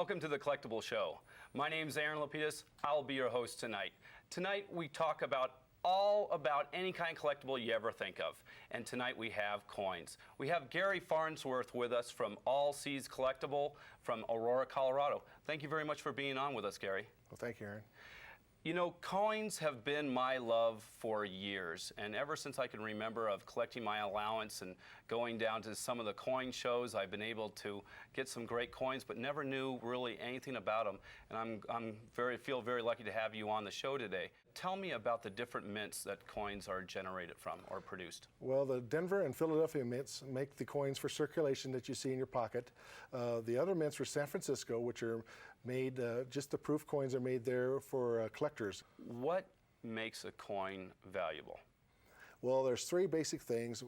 Welcome to the Collectible Show. My name is LaPedis. I'll be your host tonight. Tonight we talk all about any kind of collectible you ever think of. And tonight we have coins. We have Gary Farnsworth with us from All Seas Collectible from Aurora, Colorado. Thank you very much for being on with us, Gary. Well, thank you, Aaron. You know, coins have been my love for years, and ever since I can remember of collecting my allowance and going down to some of the coin shows, I've been able to get some great coins, but never knew really anything about them. And I feel very lucky to have you on the show today. Tell me about the different mints that coins are generated from or produced. Well, the Denver and Philadelphia mints make the coins for circulation that you see in your pocket. The other mints are San Francisco, which are made, just the proof coins are made there for collectors. What makes a coin valuable? Well, there's three basic things.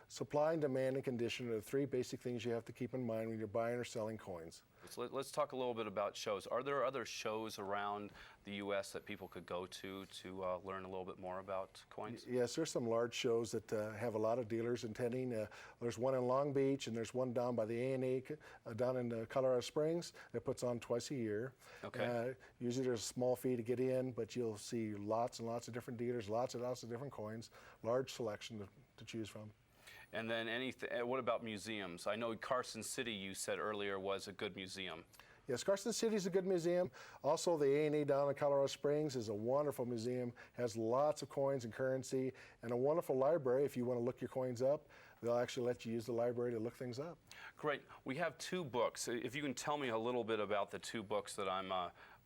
Supply and demand and condition are the three basic things you have to keep in mind when you're buying or selling coins. So let's talk a little bit about shows. Are there other shows around the U.S. that people could go to learn a little bit more about coins? Yes, there's some large shows that have a lot of dealers attending. There's one in Long Beach, and there's one down by the A&E down in Colorado Springs that puts on twice a year. Okay. Usually there's a small fee to get in, but you'll see lots and lots of different dealers, lots and lots of different coins, large selection to choose from. And then what about museums? I know Carson City, you said earlier, was a good museum. Yes, Carson City is a good museum. Also, the A&E down in Colorado Springs is a wonderful museum, has lots of coins and currency, and a wonderful library. If you want to look your coins up, they'll actually let you use the library to look things up. Great. We have two books. If you can tell me a little bit about the two books that I'm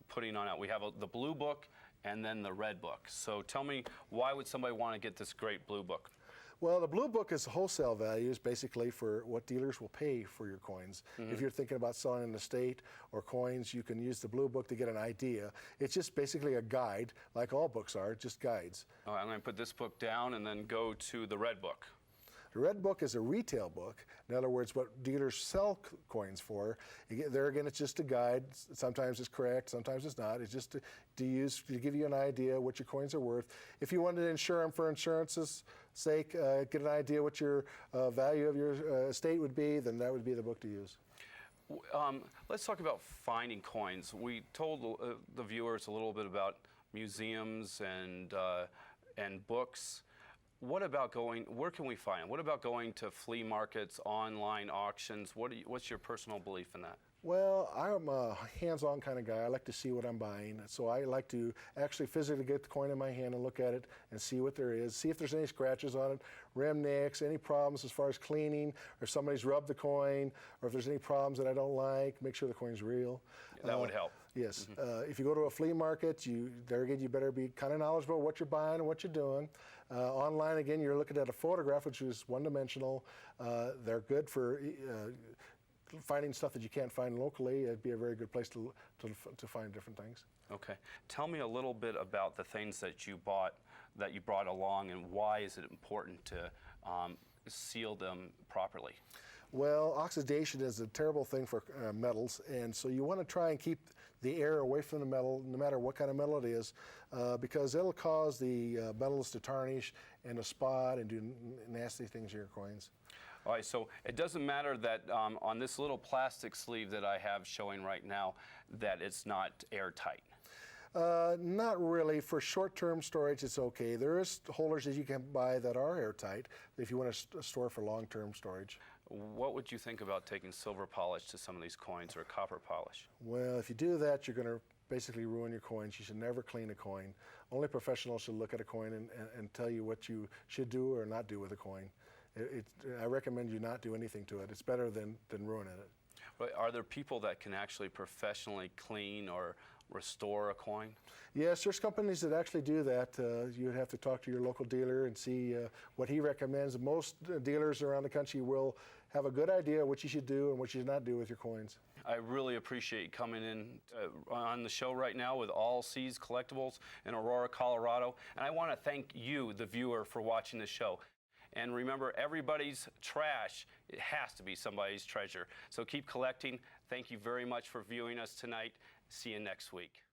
putting on out. We have the blue book and then the red book. So tell me, why would somebody want to get this great blue book? Well, the blue book is wholesale values, basically for what dealers will pay for your coins. Mm-hmm. If you're thinking about selling an estate or coins, you can use the blue book to get an idea. It's just basically a guide, like all books are, just guides. All right, I'm going to put this book down and then go to the red book. The red book is a retail book. In other words, what dealers sell coins for. There again, it's just a guide. Sometimes it's correct, sometimes it's not. It's just to give you an idea what your coins are worth. If you wanted to insure them for insurance's sake, get an idea what your value of your estate would be, then that would be the book to use. Let's talk about finding coins. We told the viewers a little bit about museums and books. What about where can we find them? What about going to flea markets, online auctions? What's your personal belief in that? Well, I'm a hands-on kind of guy. I like to see what I'm buying. So I like to actually physically get the coin in my hand and look at it and see what there is, see if there's any scratches on it, rim nicks, any problems as far as cleaning, or if somebody's rubbed the coin, or if there's any problems that I don't like, make sure the coin's real. That would help. Yes. Mm-hmm. If you go to a flea market, there again, you better be kind of knowledgeable what you're buying and what you're doing. Online, again, you're looking at a photograph, which is one-dimensional. They're good for finding stuff that you can't find locally. It'd be a very good place to find different things. Okay. Tell me a little bit about the things that you brought along, and why is it important to seal them properly? Well, oxidation is a terrible thing for metals, and so you want to try and keep the air away from the metal, no matter what kind of metal it is, because it'll cause the metals to tarnish and to spot and do nasty things to your coins. All right, so it doesn't matter that on this little plastic sleeve that I have showing right now that it's not airtight. Not really. For short-term storage, it's okay. There is holders that you can buy that are airtight if you want to store for long-term storage. What would you think about taking silver polish to some of these coins, or copper polish? Well, if you do that, you're going to basically ruin your coins. You should never clean a coin. Only professionals should look at a coin and tell you what you should do or not do with a coin. I recommend you not do anything to it. It's better than ruining it. But are there people that can actually professionally clean or restore a coin? Yes, there's companies that actually do that. You'd have to talk to your local dealer and see what he recommends. Most dealers around the country will have a good idea what you should do and what you should not do with your coins. I really appreciate you coming in on the show right now with All Seas Collectibles in Aurora, Colorado. And I want to thank you, the viewer, for watching the show. And remember, everybody's trash, it has to be somebody's treasure. So keep collecting. Thank you very much for viewing us tonight. See you next week.